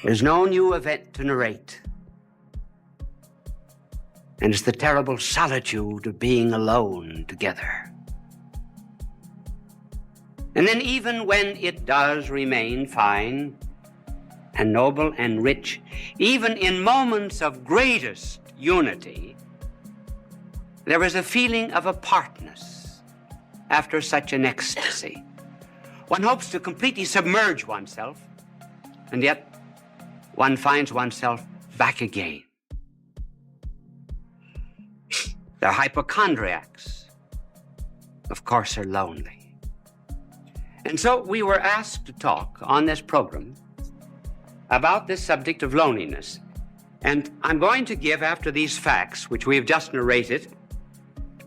There's no new event to narrate. And it's the terrible solitude of being alone together. And then even when it does remain fine and noble and rich, even in moments of greatest unity, there is a feeling of apartness after such an ecstasy. One hopes to completely submerge oneself, and yet one finds oneself back again. The hypochondriacs, of course, are lonely. And so we were asked to talk on this program about this subject of loneliness. And I'm going to give, after these facts, which we have just narrated,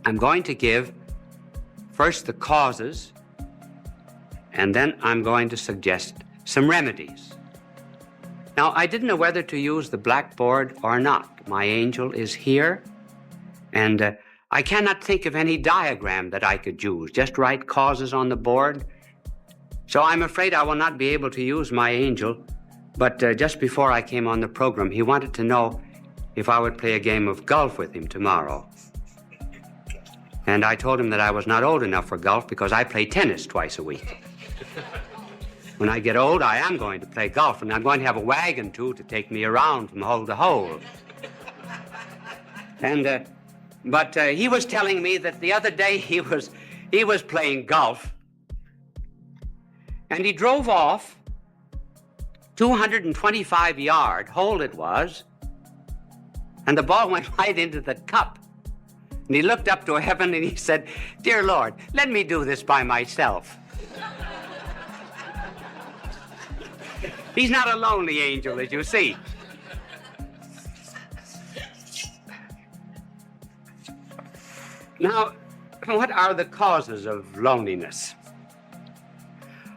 I'm going to give first the causes, and then I'm going to suggest some remedies. Now, I didn't know whether to use the blackboard or not. My angel is here, and I cannot think of any diagram that I could use. Just write causes on the board. So I'm afraid I will not be able to use my angel. But just before I came on the program, he wanted to know if I would play a game of golf with him tomorrow. And I told him that I was not old enough for golf because I play tennis twice a week. When I get old, I am going to play golf, and I'm going to have a wagon, too, to take me around from hole to hole. And, but he was telling me that the other day he was playing golf, and he drove off 225-yard hole it was, and the ball went right into the cup. And he looked up to heaven and he said, "Dear Lord, let me do this by myself." He's not a lonely angel, as you see. Now, what are the causes of loneliness?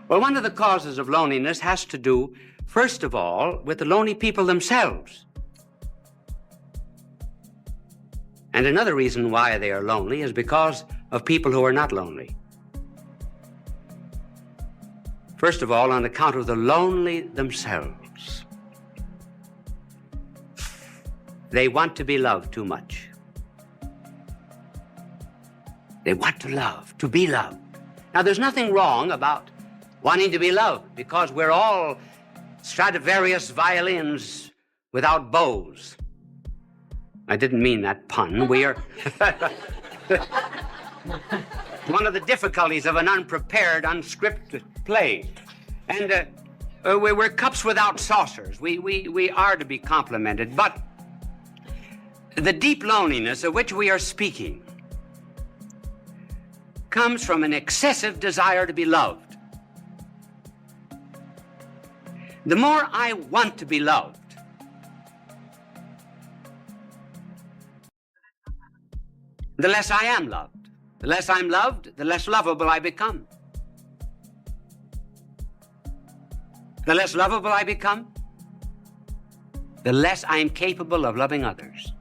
Well, one of the causes of loneliness has to do, first of all, with the lonely people themselves. And another reason why they are lonely is because of people who are not lonely. First of all, on account of the lonely themselves. They want to be loved too much. They want to love, to be loved. Now, there's nothing wrong about wanting to be loved, because we're all Stradivarius violins without bows. I didn't mean that pun. We are... One of the difficulties of an unprepared, unscripted play. And we're cups without saucers. We are to be complimented. But the deep loneliness of which we are speaking comes from an excessive desire to be loved. The more I want to be loved, the less I am loved. The less I'm loved, the less lovable I become. The less lovable I become, the less I'm capable of loving others.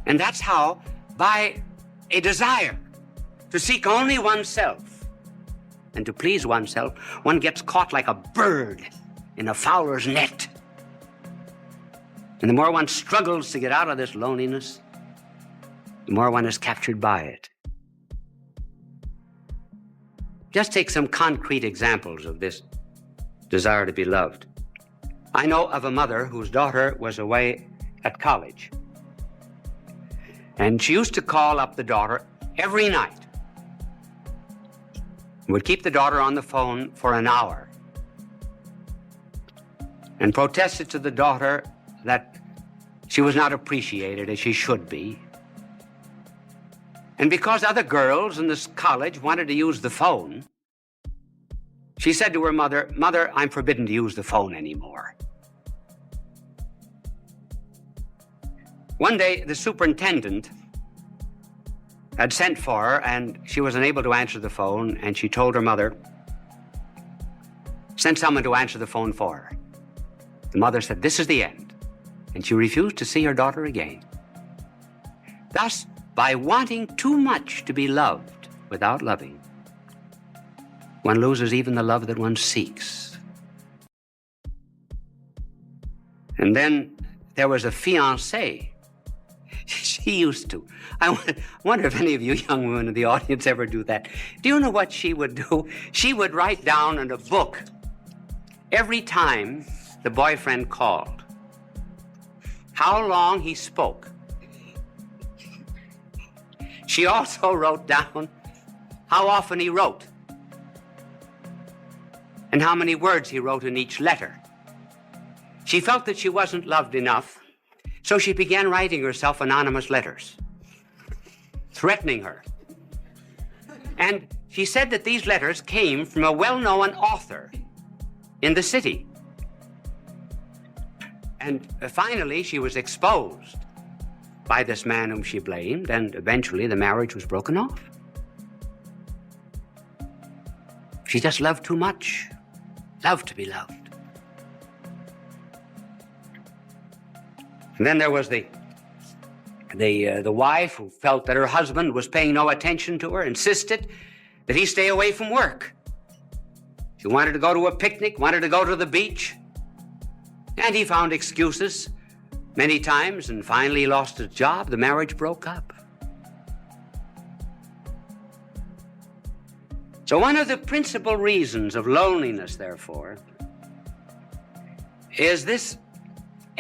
And that's how, by a desire to seek only oneself and to please oneself, one gets caught like a bird in a fowler's net. And the more one struggles to get out of this loneliness, the more one is captured by it. Just take some concrete examples of this desire to be loved. I know of a mother whose daughter was away at college. And she used to call up the daughter every night. Would keep the daughter on the phone for an hour. And protested to the daughter that she was not appreciated as she should be. And because other girls in this college wanted to use the phone, she said to her mother, "Mother, I'm forbidden to use the phone anymore." One day, the superintendent had sent for her, and she was unable to answer the phone, and she told her mother, "Send someone to answer the phone for her." The mother said, "This is the end," and she refused to see her daughter again. Thus, by wanting too much to be loved without loving, one loses even the love that one seeks. And then there was a fiancée. She used to. I wonder if any of you young women in the audience ever do that. Do you know what she would do? She would write down in a book every time the boyfriend called how long he spoke. She also wrote down how often he wrote and how many words he wrote in each letter. She felt that she wasn't loved enough, so she began writing herself anonymous letters, threatening her. And she said that these letters came from a well-known author in the city. And finally, she was exposed by this man whom she blamed, and eventually the marriage was broken off. She just loved too much, loved to be loved. And then there was the wife who felt that her husband was paying no attention to her, insisted that he stay away from work. She wanted to go to a picnic, wanted to go to the beach, and he found excuses many times, and finally he lost his job. The marriage broke up. So one of the principal reasons of loneliness, therefore, is this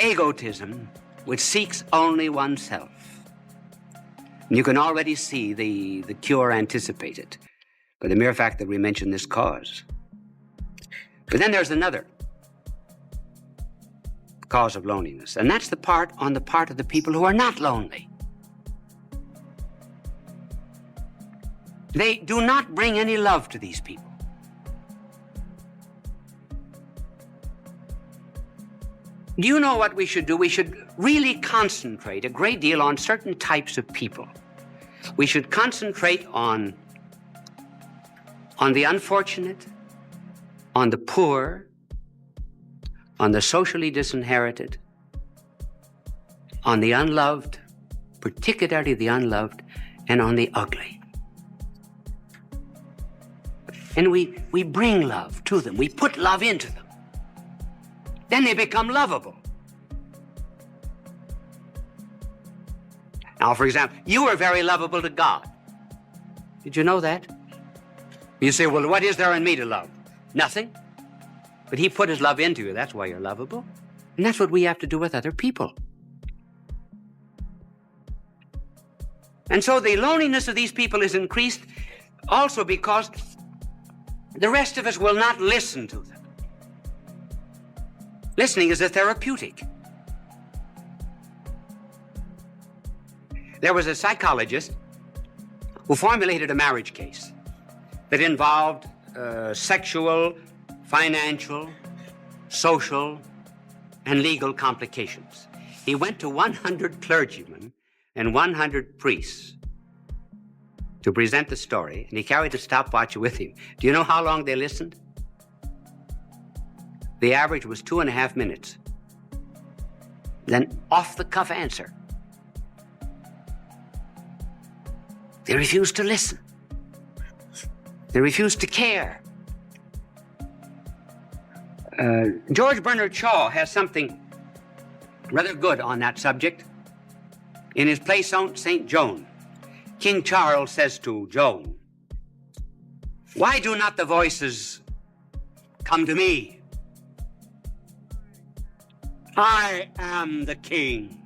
egotism which seeks only oneself. And you can already see the cure anticipated by the mere fact that we mention this cause. But then there's another cause of loneliness, and that's on the part of the people who are not lonely. They do not bring any love to these people. Do you know what we should do? We should really concentrate a great deal on certain types of people. We should concentrate on the unfortunate, on the poor, on the socially disinherited, on the unloved, particularly the unloved, and on the ugly. And we bring love to them. We put love into them. Then they become lovable. Now, for example, you are very lovable to God. Did you know that? You say, well, what is there in me to love? Nothing. But he put his love into you. That's why you're lovable. And that's what we have to do with other people. And so the loneliness of these people is increased also because the rest of us will not listen to them. Listening is a therapeutic. There was a psychologist who formulated a marriage case that involved sexual, financial, social, and legal complications. He went to 100 clergymen and 100 priests to present the story, and he carried a stopwatch with him. Do you know how long they listened? The average was 2.5 minutes. Then off-the-cuff answer. They refused to listen. They refused to care. George Bernard Shaw has something rather good on that subject. In his play St. Joan, King Charles says to Joan, "Why do not the voices come to me? I am the king."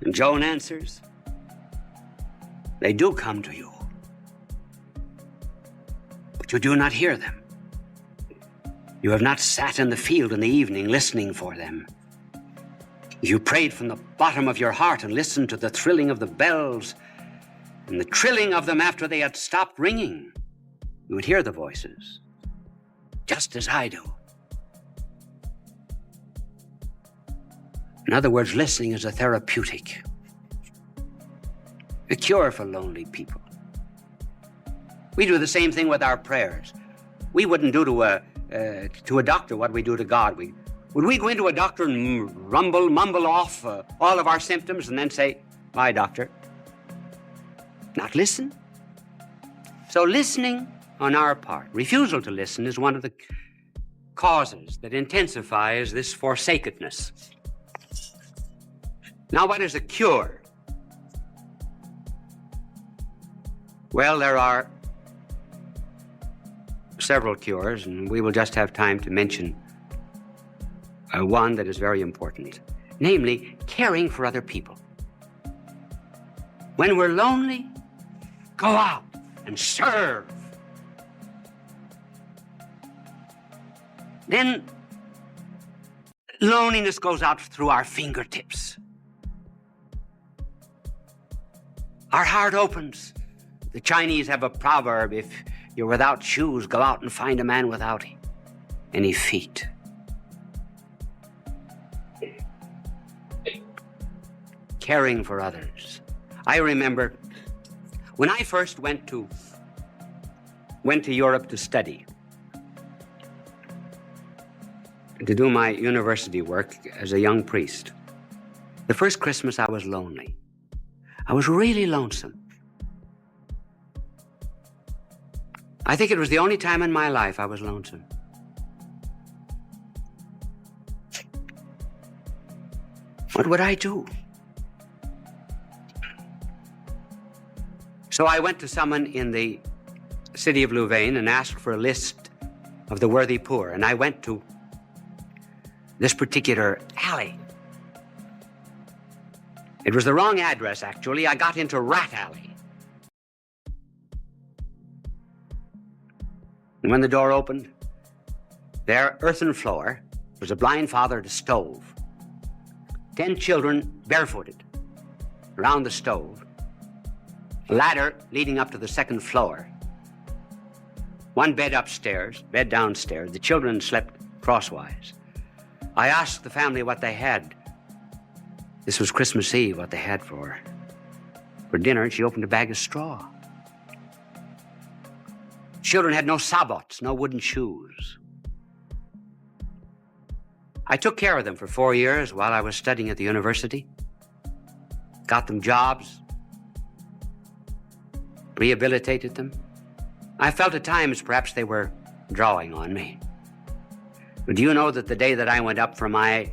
And Joan answers, "They do come to you, but you do not hear them. You have not sat in the field in the evening listening for them. If you prayed from the bottom of your heart and listened to the thrilling of the bells and the trilling of them after they had stopped ringing, you would hear the voices, just as I do." In other words, listening is a therapeutic, a cure for lonely people. We do the same thing with our prayers. We wouldn't do to a doctor what we do to God. Would we go into a doctor and mumble off all of our symptoms and then say, "Bye, doctor"? Not listen. So listening on our part, refusal to listen, is one of the causes that intensifies this forsakenness. Now, what is a cure? Well, there are several cures, and we will just have time to mention one that is very important, namely caring for other people. When we're lonely, go out and serve. Then loneliness goes out through our fingertips. Our heart opens. The Chinese have a proverb, if you're without shoes, go out and find a man without any feet. Caring for others. I remember when I first went to Europe to study, to do my university work as a young priest. The first Christmas I was lonely. I was really lonesome. I think it was the only time in my life I was lonesome. What would I do? So I went to someone in the city of Louvain and asked for a list of the worthy poor, and I went to this particular alley. It was the wrong address, actually. I got into Rat Alley. And when the door opened, there, earthen floor, was a blind father at a stove. 10 children barefooted around the stove. A ladder leading up to the second floor. One bed upstairs, bed downstairs. The children slept crosswise. I asked the family what they had. This was Christmas Eve, what they had for dinner, and she opened a bag of straw. Children had no sabots, no wooden shoes. I took care of them for 4 years while I was studying at the university. Got them jobs, rehabilitated them. I felt at times perhaps they were drawing on me. But do you know that the day that I went up for my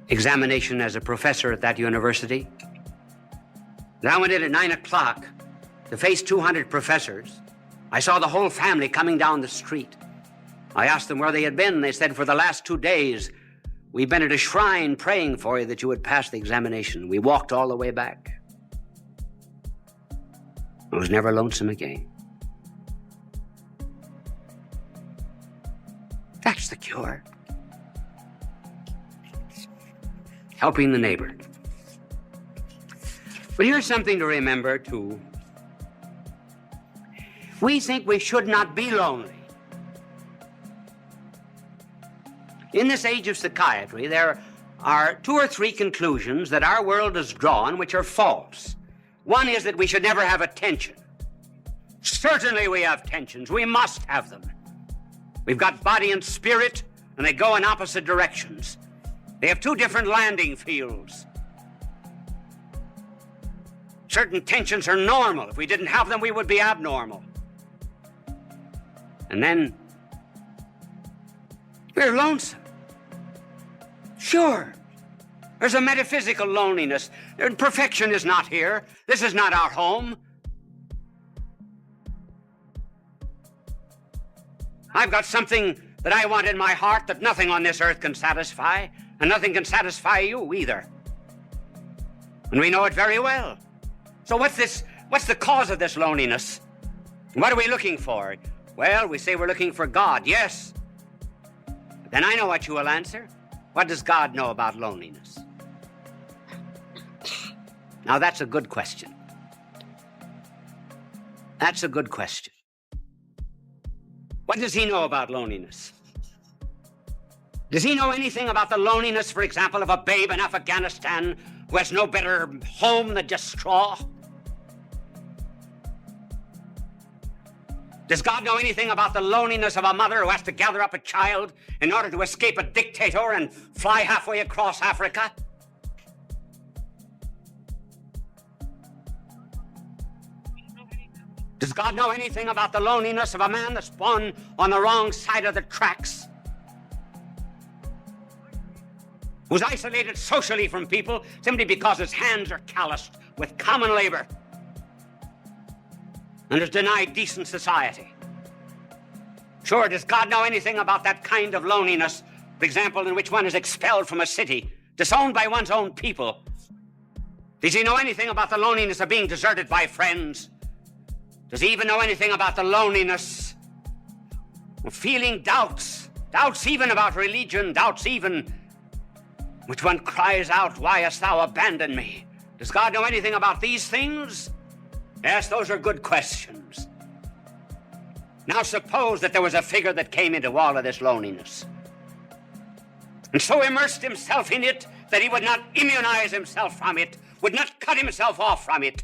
examination as a professor at that university, that I went in at 9 o'clock to face 200 professors, I saw the whole family coming down the street. I asked them where they had been. They said, for the last 2 days, we've been at a shrine praying for you that you would pass the examination. We walked all the way back. I was never lonesome again. That's the cure. Helping the neighbor. But here's something to remember, too. We think we should not be lonely. In this age of psychiatry, there are 2 or 3 conclusions that our world has drawn which are false. One is that we should never have a tension. Certainly we have tensions. We must have them. We've got body and spirit, and they go in opposite directions. They have 2 different landing fields. Certain tensions are normal. If we didn't have them, we would be abnormal. And then we're lonesome. Sure. There's a metaphysical loneliness. Perfection is not here. This is not our home. I've got something that I want in my heart that nothing on this earth can satisfy, and nothing can satisfy you either. And we know it very well. So what's the cause of this loneliness? What are we looking for? Well, we say we're looking for God, yes. But then I know what you will answer. What does God know about loneliness? Now that's a good question. That's a good question. What does he know about loneliness? Does he know anything about the loneliness, for example, of a babe in Afghanistan who has no better home than just straw? Does God know anything about the loneliness of a mother who has to gather up a child in order to escape a dictator and fly halfway across Africa? Does God know anything about the loneliness of a man that's born on the wrong side of the tracks who's isolated socially from people simply because his hands are calloused with common labor and is denied decent society. Sure, does God know anything about that kind of loneliness, for example, in which one is expelled from a city, disowned by one's own people? Does he know anything about the loneliness of being deserted by friends? Does he even know anything about the loneliness of feeling doubts even about religion, doubts even which one cries out, "Why hast thou abandoned me?" Does God know anything about these things? Yes, those are good questions. Now suppose that there was a figure that came into all of this loneliness and so immersed himself in it that he would not immunize himself from it, would not cut himself off from it.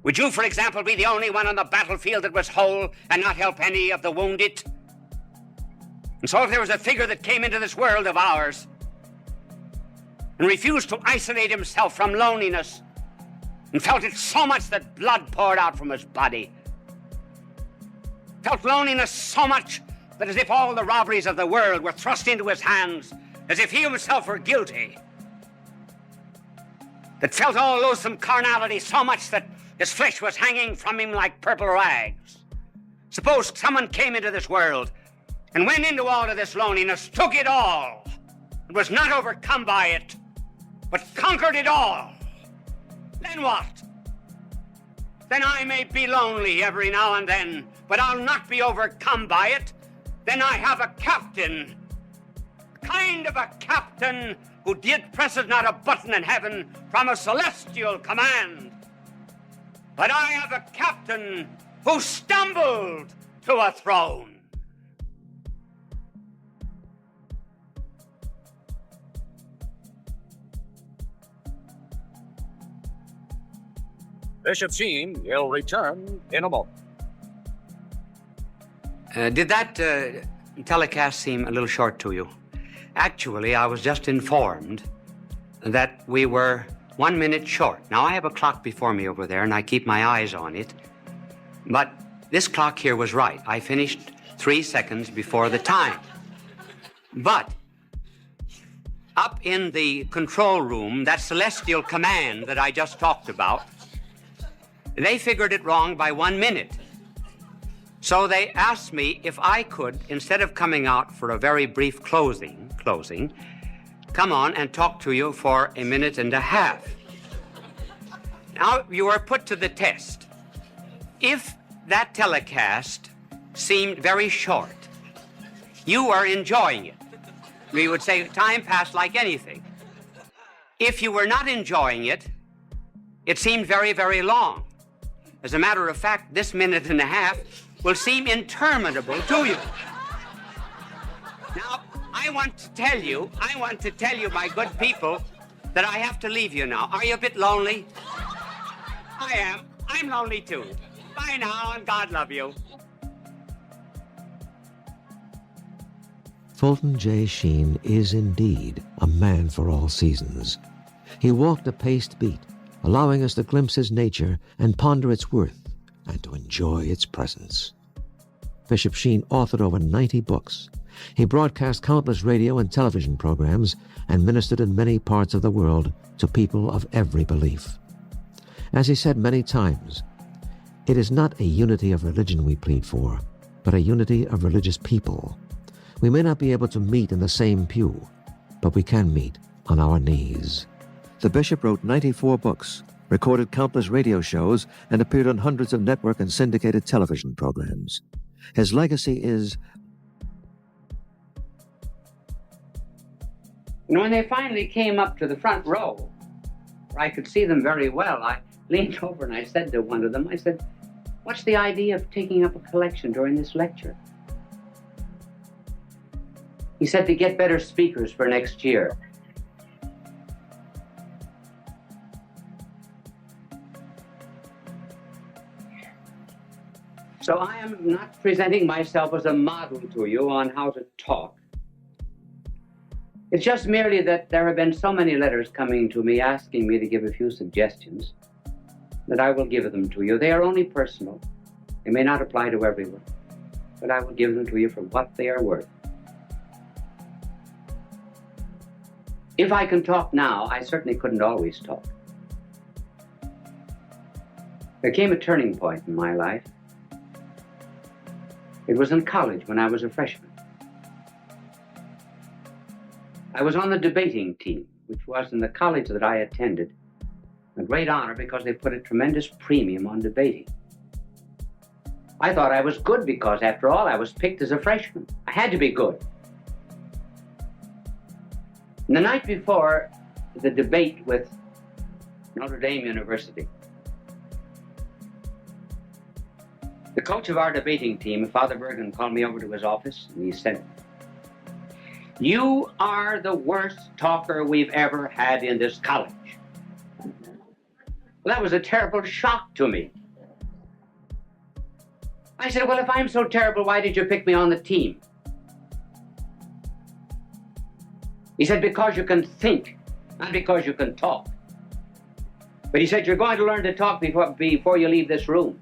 Would you, for example, be the only one on the battlefield that was whole and not help any of the wounded? And so if there was a figure that came into this world of ours and refused to isolate himself from loneliness and felt it so much that blood poured out from his body, felt loneliness so much that as if all the robberies of the world were thrust into his hands, as if he himself were guilty, that felt all loathsome carnality so much that his flesh was hanging from him like purple rags. Suppose someone came into this world and went into all of this loneliness, took it all, and was not overcome by it, but conquered it all. Then what? Then I may be lonely every now and then, but I'll not be overcome by it. Then I have a captain, kind of a captain who presses not a button in heaven from a celestial command. But I have a captain who stumbled to a throne. Bishop Sheen will return in a moment. Did that telecast seem a little short to you? Actually, I was just informed that we were 1 minute short. Now, I have a clock before me over there, and I keep my eyes on it. But this clock here was right. I finished 3 seconds before the time. But up in the control room, that celestial command that I just talked about, they figured it wrong by 1 minute. So they asked me if I could, instead of coming out for a very brief closing, come on and talk to you for 1.5 minutes. Now, you are put to the test. If that telecast seemed very short, you are enjoying it. We would say time passed like anything. If you were not enjoying it, it seemed very, very long. As a matter of fact, this 1.5 minutes will seem interminable to you. Now, I want to tell you, my good people, that I have to leave you now. Are you a bit lonely? I am. I'm lonely too. Bye now, and God love you. Fulton J. Sheen is indeed a man for all seasons. He walked a paced beat, allowing us to glimpse his nature and ponder its worth and to enjoy its presence. Bishop Sheen authored over 90 books. He broadcast countless radio and television programs and ministered in many parts of the world to people of every belief. As he said many times, it is not a unity of religion we plead for, but a unity of religious people. We may not be able to meet in the same pew, but we can meet on our knees. The bishop wrote 94 books, recorded countless radio shows, and appeared on hundreds of network and syndicated television programs. His legacy is... When they finally came up to the front row, where I could see them very well, I leaned over and I said to one of them, I said, "What's the idea of taking up a collection during this lecture?" He said, "To get better speakers for next year." So I am not presenting myself as a model to you on how to talk. It's just merely that there have been so many letters coming to me asking me to give a few suggestions that I will give them to you. They are only personal. They may not apply to everyone, but I will give them to you for what they are worth. If I can talk now, I certainly couldn't always talk. There came a turning point in my life. It was in college when I was a freshman. I was on the debating team, which was in the college that I attended a great honor because they put a tremendous premium on debating. I thought I was good because, after all, I was picked as a freshman. I had to be good. And the night before the debate with Notre Dame University, the coach of our debating team, Father Bergen, called me over to his office, and he said, "You are the worst talker we've ever had in this college." Well, that was a terrible shock to me. I said, "Well, if I'm so terrible, why did you pick me on the team?" He said, "Because you can think, not because you can talk." But he said, "You're going to learn to talk before you leave this room.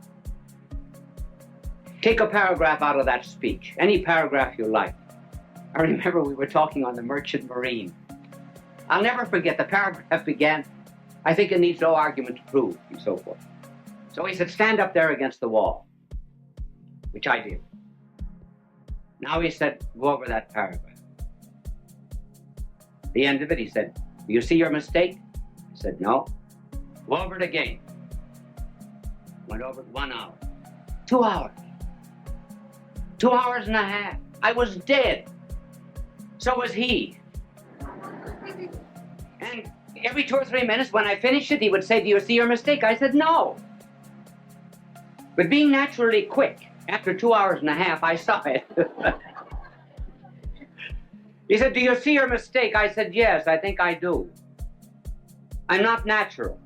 Take a paragraph out of that speech, any paragraph you like." I remember we were talking on the Merchant Marine. I'll never forget, the paragraph began, "I think it needs no argument to prove," and so forth. So he said, "Stand up there against the wall," which I did. Now he said, "Go over that paragraph." At the end of it, he said, "Do you see your mistake?" I said, "No." "Go over it again." Went over it 1 hour, 2 hours, 2 hours and a half. I was dead. So was he. And every 2 or 3 minutes, when I finished it, he would say, "Do you see your mistake?" I said, "No." But being naturally quick, after 2 hours and a half, I saw it. He said, "Do you see your mistake?" I said, "Yes, I think I do. I'm not natural."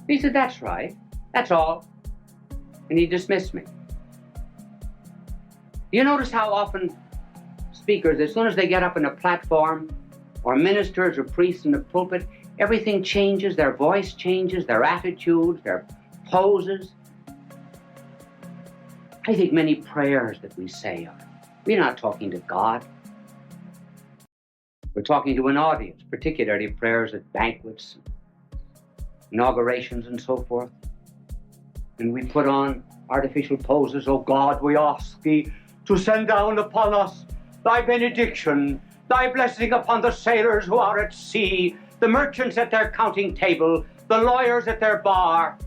He said, "That's right. That's all." And he dismissed me. You notice how often speakers, as soon as they get up on a platform, or ministers or priests in the pulpit, everything changes, their voice changes, their attitudes, their poses. I think many prayers that we say are, we're not talking to God. We're talking to an audience, particularly prayers at banquets, inaugurations, and so forth. And we put on artificial poses. "Oh God, we ask thee to send down upon us thy benediction, thy blessing upon the sailors who are at sea, the merchants at their counting table, the lawyers at their bar."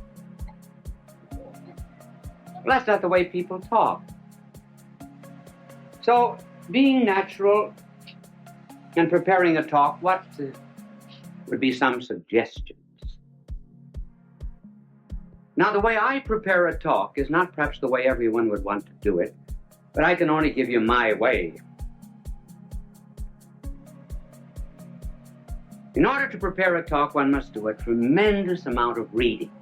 Well, that's not the way people talk. So, being natural and preparing a talk, what would be some suggestions? Now, the way I prepare a talk is not perhaps the way everyone would want to do it, but I can only give you my way. In order to prepare a talk, one must do a tremendous amount of reading.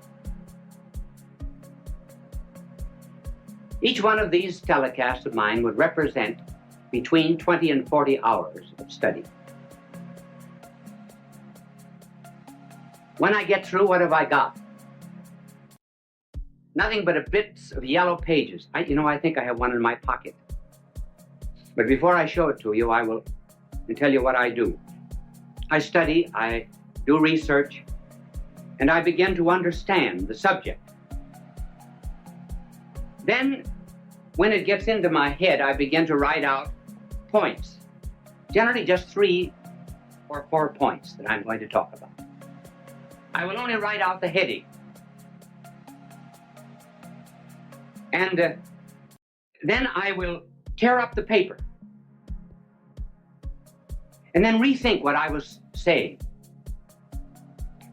Each one of these telecasts of mine would represent between 20 and 40 hours of study. When I get through, what have I got? Nothing but a bits of yellow pages. I think I have one in my pocket. But before I show it to you, I will tell you what I do. I study, I do research, and I begin to understand the subject. Then, when it gets into my head, I begin to write out points. Generally just 3 or 4 points that I'm going to talk about. I will only write out the heading. And then I will tear up the paper and then rethink what I was saying.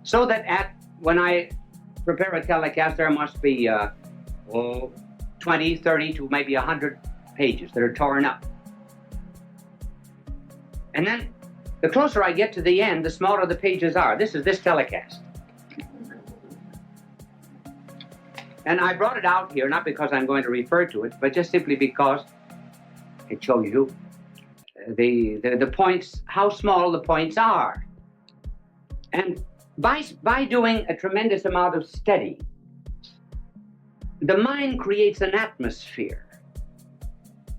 So that when I prepare a telecast, there must be 20, 30 to maybe 100 pages that are torn up. And then the closer I get to the end, the smaller the pages are. This is this telecast. And I brought it out here, not because I'm going to refer to it, but just simply because it shows you the points, how small the points are. And by doing a tremendous amount of study, the mind creates an atmosphere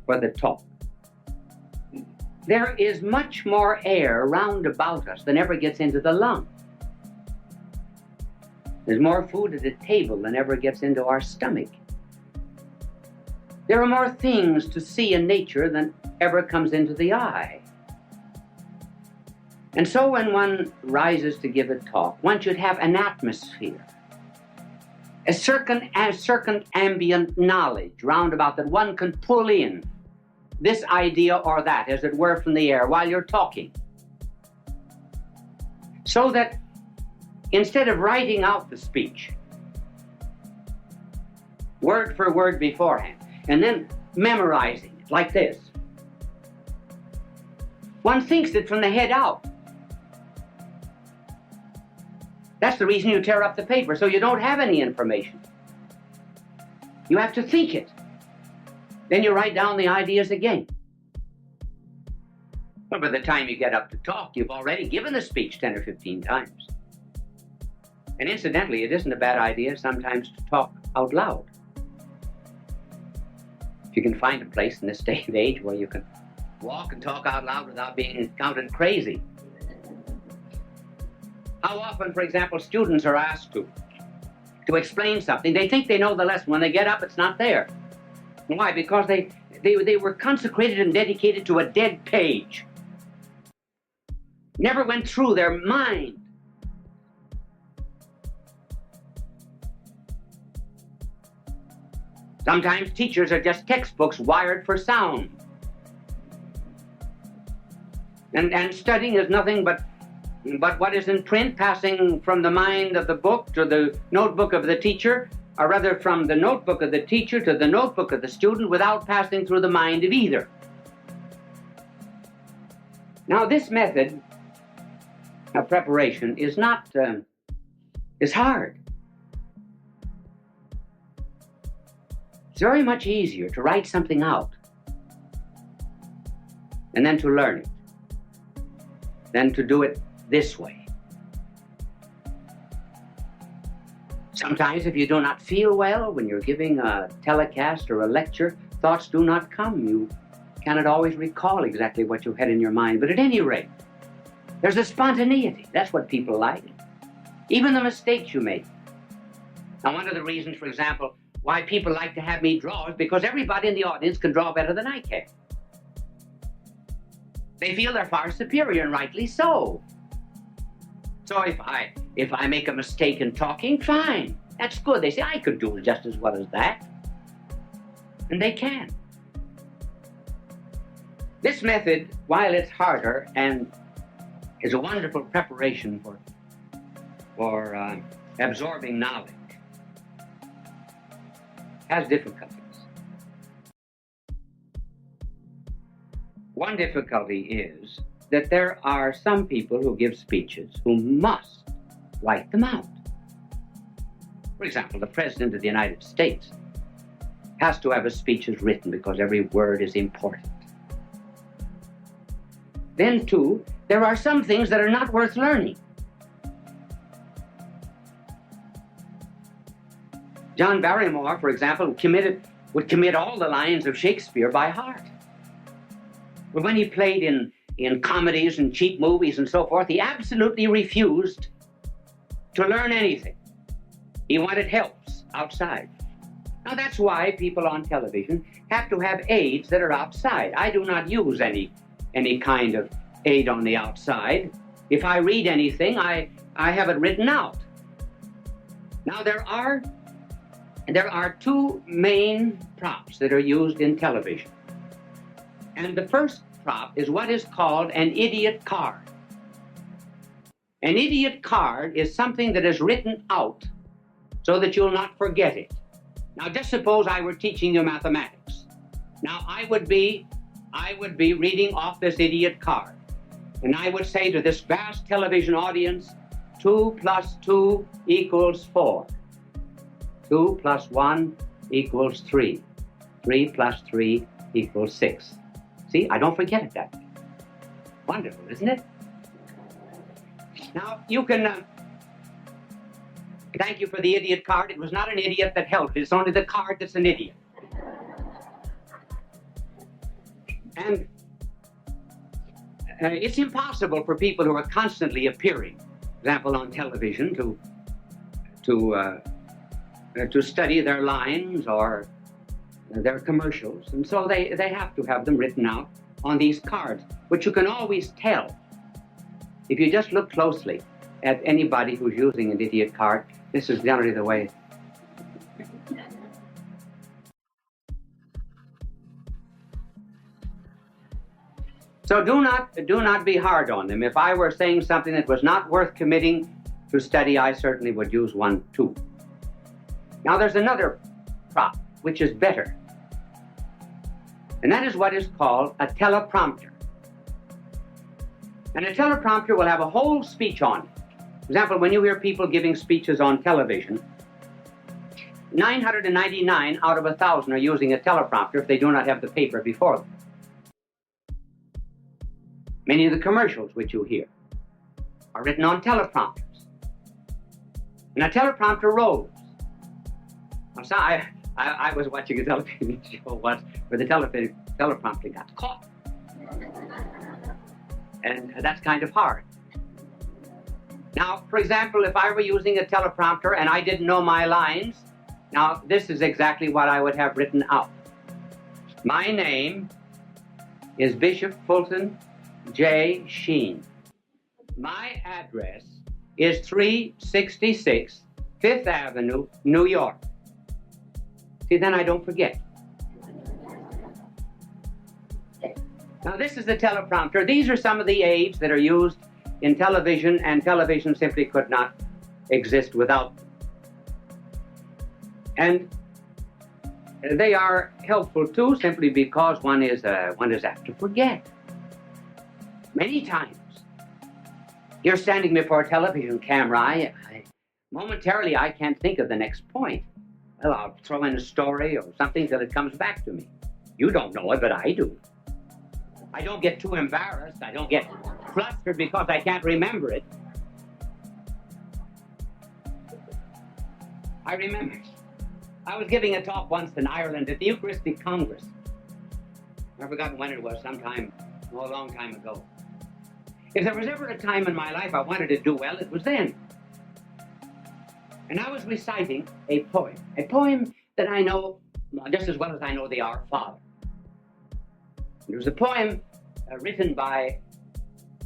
for the talk. there is much more air round about us than ever gets into the lung. There's more food at the table than ever gets into our stomach. There are more things to see in nature than ever comes into the eye. And so when one rises to give a talk, one should have an atmosphere, a certain ambient knowledge round about that one can pull in this idea or that, as it were, from the air while you're talking. So that instead of writing out the speech, word for word beforehand, and then memorizing it like this, one thinks it from the head out. That's the reason you tear up the paper, so you don't have any information. You have to think it. Then you write down the ideas again. But by the time you get up to talk, you've already given the speech 10 or 15 times. And incidentally, it isn't a bad idea sometimes to talk out loud. If you can find a place in this day and age where you can walk and talk out loud without being counted crazy. How often, for example, students are asked to explain something. They think they know the lesson. When they get up, it's not there. Why? Because they were consecrated and dedicated to a dead page. Never went through their mind. Sometimes teachers are just textbooks wired for sound. And studying is nothing but what is in print, passing from the mind of the book to the notebook of the teacher, or rather from the notebook of the teacher to the notebook of the student without passing through the mind of either. Now, this method of preparation is hard. It's very much easier to write something out and then to learn it than to do it this way. Sometimes if you do not feel well when you're giving a telecast or a lecture, thoughts do not come. You cannot always recall exactly what you had in your mind. But at any rate, there's a spontaneity. That's what people like. Even the mistakes you make. Now, one of the reasons, for example, why people like to have me draw is because everybody in the audience can draw better than I can. They feel they're far superior, and rightly so. So if I make a mistake in talking, fine. That's good. They say, I could do it just as well as that. And they can. This method, while it's harder and is a wonderful preparation for absorbing knowledge, has difficulties. One difficulty is that there are some people who give speeches who must write them out. For example, the President of the United States has to have his speeches written because every word is important. Then, too, there are some things that are not worth learning. John Barrymore, for example, would commit all the lines of Shakespeare by heart. But when he played in comedies and cheap movies and so forth, he absolutely refused to learn anything. He wanted helps outside. Now, that's why people on television have to have aids that are outside. I do not use any kind of aid on the outside. If I read anything, I have it written out. Now, there are two main props that are used in television. And the first prop is what is called an idiot card. An idiot card is something that is written out so that you'll not forget it. Now, just suppose I were teaching you mathematics. Now, I would be reading off this idiot card. And I would say to this vast television audience, 2 + 2 = 4. 2 + 1 = 3. 3 + 3 = 6. See, I don't forget it that way. Wonderful, isn't it? Now, you can... thank you for the idiot card. It was not an idiot that held it. It's only the card that's an idiot. And it's impossible for people who are constantly appearing, for example, on television, to study their lines or their commercials. And so they have to have them written out on these cards, which you can always tell. If you just look closely at anybody who's using an idiot card, this is generally the way. So do not be hard on them. If I were saying something that was not worth committing to study, I certainly would use one too. Now there's another prop, which is better. And that is what is called a teleprompter. And a teleprompter will have a whole speech on it. For example, when you hear people giving speeches on television, 999 out of 1,000 are using a teleprompter if they do not have the paper before them. Many of the commercials which you hear are written on teleprompters. And a teleprompter rolls. I'm sorry, I was watching a television show once where the teleprompter got caught. And that's kind of hard. Now, for example, if I were using a teleprompter and I didn't know my lines, now this is exactly what I would have written out. My name is Bishop Fulton J. Sheen. My address is 366 Fifth Avenue, New York. See, then I don't forget. Now, this is the teleprompter. These are some of the aids that are used in television, and television simply could not exist without them. And they are helpful too, simply because one is apt to forget. Many times, you're standing before a television camera. Momentarily, I can't think of the next point. Well, I'll throw in a story or something till it comes back to me. You don't know it, but I do. I don't get too embarrassed. I don't get flustered because I can't remember it. I remember. I was giving a talk once in Ireland at the Eucharistic Congress. I've forgotten when it was, a long time ago. If there was ever a time in my life I wanted to do well, it was then. And I was reciting a poem that I know just as well as I know the Our Father. It was a poem written by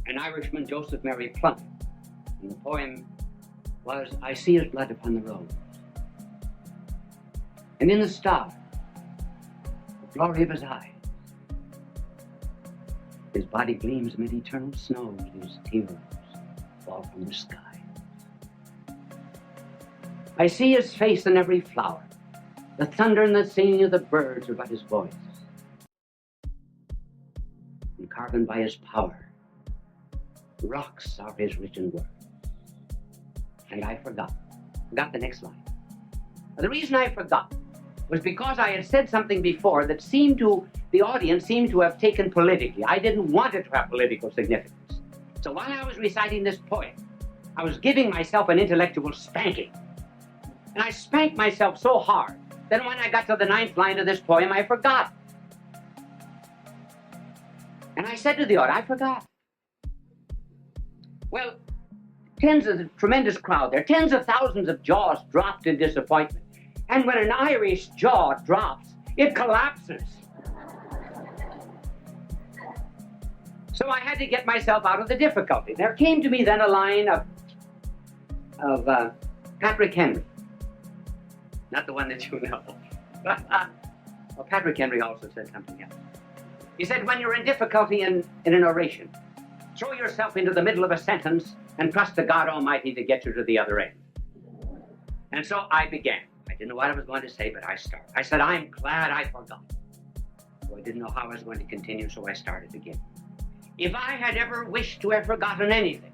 an Irishman, Joseph Mary Plunkett. And the poem was, I see his blood upon the rose. And in the star, the glory of his eye. His body gleams amid eternal snows, whose tears fall from the sky. I see his face in every flower. The thunder and the singing of the birds are but his voice. And carven by his power, rocks are his written words. And I forgot the next line. The reason I forgot was because I had said something before that the audience seemed to have taken politically. I didn't want it to have political significance. So while I was reciting this poem, I was giving myself an intellectual spanking. And I spanked myself so hard that when I got to the 9th line of this poem, I forgot. And I said to the audience, I forgot. Well, a tremendous crowd there, tens of thousands of jaws dropped in disappointment. And when an Irish jaw drops, it collapses. So I had to get myself out of the difficulty. There came to me then a line of Patrick Henry. Not the one that you know. Well, Patrick Henry also said something else. He said, when you're in difficulty in an oration, throw yourself into the middle of a sentence and trust to God Almighty to get you to the other end. And so I began. I didn't know what I was going to say, but I started. I said, I'm glad I forgot. So I didn't know how I was going to continue, so I started again. If I had ever wished to have forgotten anything,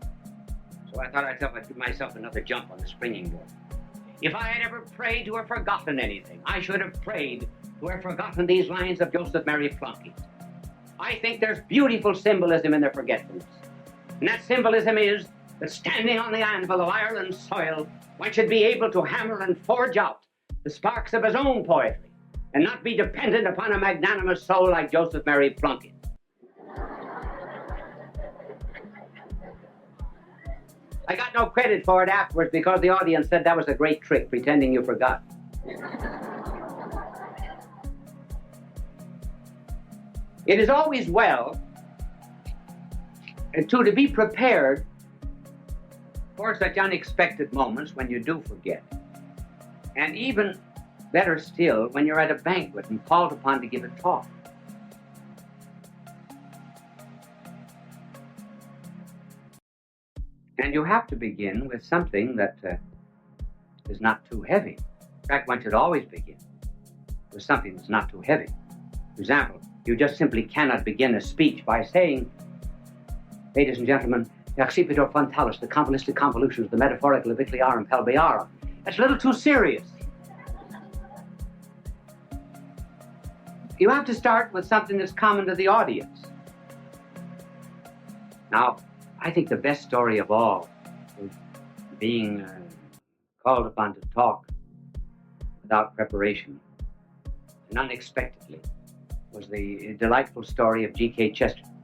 so I thought I'd give myself another jump on the springing board. If I had ever prayed to have forgotten anything, I should have prayed to have forgotten these lines of Joseph Mary Plunkett. I think there's beautiful symbolism in their forgetfulness. And that symbolism is that standing on the anvil of Ireland's soil, one should be able to hammer and forge out the sparks of his own poetry and not be dependent upon a magnanimous soul like Joseph Mary Plunkett. I got no credit for it afterwards because the audience said that was a great trick, pretending you forgot. It is always well to be prepared for such unexpected moments when you do forget. And even better still, when you're at a banquet and called upon to give a talk. And you have to begin with something that is not too heavy. In fact, one should always begin with something that's not too heavy. For example, you just simply cannot begin a speech by saying, ladies and gentlemen, Accipito Frontalis, the convoluted convolutions, the metaphorical Vicliarum Pelbearum. That's a little too serious. You have to start with something that's common to the audience. Now, I think the best story of all is being called upon to talk without preparation and unexpectedly was the delightful story of G.K. Chesterton.